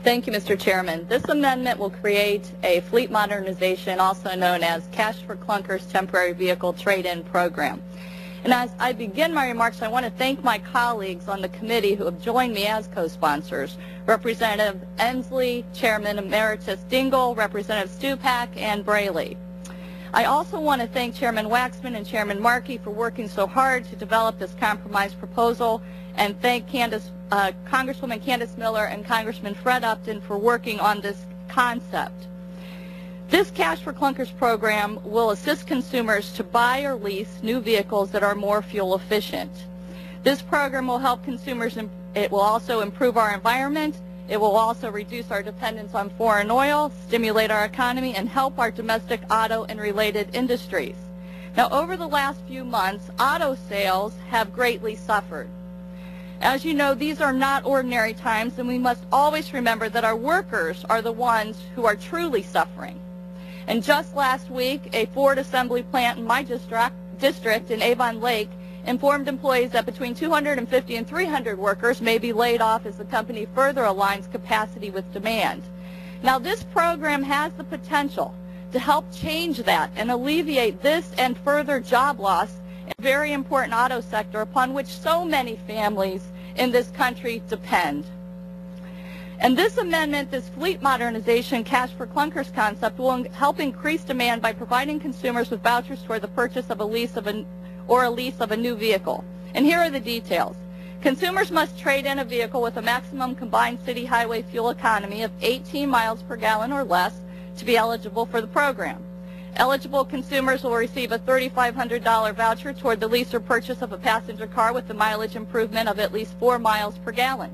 Thank you, Mr. Chairman. This amendment will create a fleet modernization, also known as Cash for Clunkers Temporary Vehicle Trade-In Program. And as I begin my remarks, I want to thank my colleagues on the committee who have joined me as co-sponsors, Representative Emsley, Chairman Emeritus Dingell, Representative Stupak, and Braley. I also want to thank Chairman Waxman and Chairman Markey for working so hard to develop this compromise proposal, and thank Congresswoman Candace Miller and Congressman Fred Upton for working on this concept. This Cash for Clunkers program will assist consumers to buy or lease new vehicles that are more fuel efficient. This program will help consumers, it will also improve our environment, it will also reduce our dependence on foreign oil, stimulate our economy, and help our domestic auto and related industries. Now, over the last few months, auto sales have greatly suffered. As you know, these are not ordinary times, and we must always remember that our workers are the ones who are truly suffering. And just last week, a Ford assembly plant in my district in Avon Lake informed employees that between 250 and 300 workers may be laid off as the company further aligns capacity with demand. Now, this program has the potential to help change that and alleviate this and further job loss in a very important auto sector upon which so many families in this country depend. And this amendment, this fleet modernization Cash for Clunkers concept, will help increase demand by providing consumers with vouchers toward the purchase of a lease of a new vehicle. And here are the details. Consumers must trade in a vehicle with a maximum combined city highway fuel economy of 18 miles per gallon or less to be eligible for the program. Eligible consumers will receive a $3,500 voucher toward the lease or purchase of a passenger car with the mileage improvement of at least 4 miles per gallon.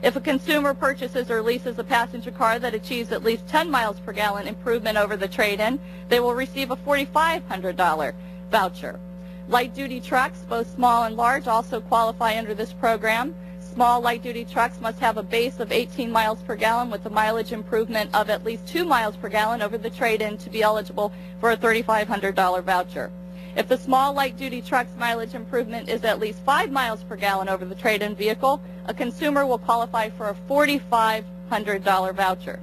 If a consumer purchases or leases a passenger car that achieves at least 10 miles per gallon improvement over the trade-in, they will receive a $4,500 voucher. Light-duty trucks, both small and large, also qualify under this program. Small light-duty trucks must have a base of 18 miles per gallon with a mileage improvement of at least 2 miles per gallon over the trade-in to be eligible for a $3,500 voucher. If the small light-duty truck's mileage improvement is at least 5 miles per gallon over the trade-in vehicle, a consumer will qualify for a $4,500 voucher.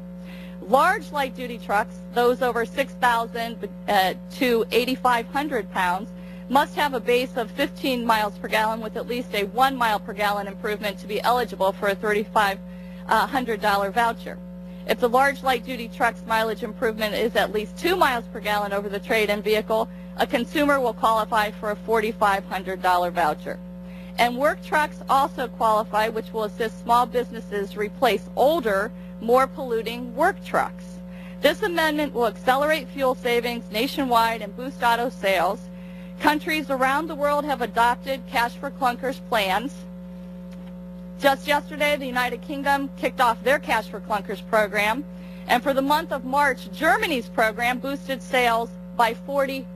Large light-duty trucks, those over 6,000 to 8,500 pounds, must have a base of 15 miles per gallon with at least a 1 mile per gallon improvement to be eligible for a $3,500 voucher. If the large light-duty truck's mileage improvement is at least 2 miles per gallon over the trade-in vehicle, a consumer will qualify for a $4,500 voucher. And work trucks also qualify, which will assist small businesses replace older, more polluting work trucks. This amendment will accelerate fuel savings nationwide and boost auto sales. Countries around the world have adopted Cash for Clunkers plans. Just yesterday, the United Kingdom kicked off their Cash for Clunkers program. And for the month of March, Germany's program boosted sales by 40%.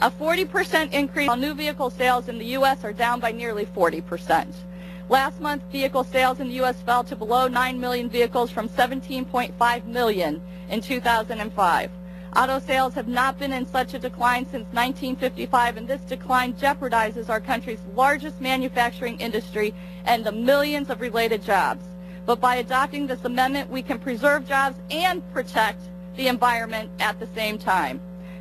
A 40% increase, while new vehicle sales in the U.S. are down by nearly 40%. Last month, vehicle sales in the U.S. fell to below 9 million vehicles from 17.5 million in 2005. Auto sales have not been in such a decline since 1955, and this decline jeopardizes our country's largest manufacturing industry and the millions of related jobs. But by adopting this amendment, we can preserve jobs and protect the environment at the same time.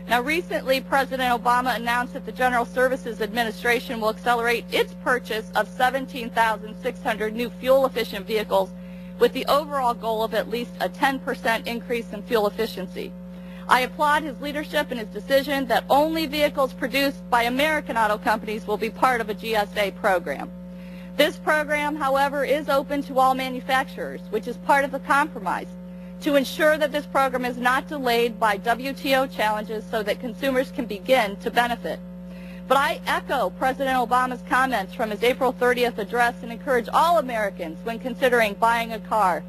Now, recently, President Obama announced that the General Services Administration will accelerate its purchase of 17,600 new fuel-efficient vehicles with the overall goal of at least a 10% increase in fuel efficiency. I applaud his leadership and his decision that only vehicles produced by American auto companies will be part of a GSA program. This program, however, is open to all manufacturers, which is part of the compromise, to ensure that this program is not delayed by WTO challenges so that consumers can begin to benefit. But I echo President Obama's comments from his April 30th address and encourage all Americans, when considering buying a car,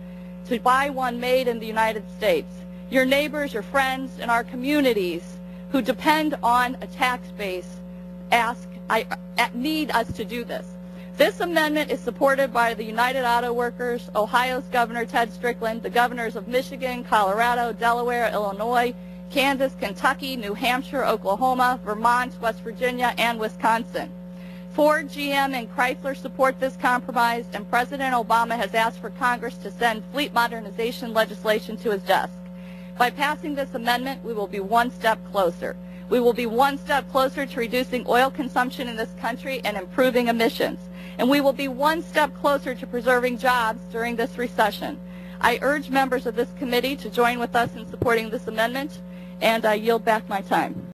to buy one made in the United States. Your neighbors, your friends, and our communities who depend on a tax base need us to do this. This amendment is supported by the United Auto Workers, Ohio's Governor Ted Strickland, the governors of Michigan, Colorado, Delaware, Illinois, Kansas, Kentucky, New Hampshire, Oklahoma, Vermont, West Virginia, and Wisconsin. Ford, GM, and Chrysler support this compromise, and President Obama has asked for Congress to send fleet modernization legislation to his desk. By passing this amendment, we will be one step closer. We will be one step closer to reducing oil consumption in this country and improving emissions. And we will be one step closer to preserving jobs during this recession. I urge members of this committee to join with us in supporting this amendment, and I yield back my time.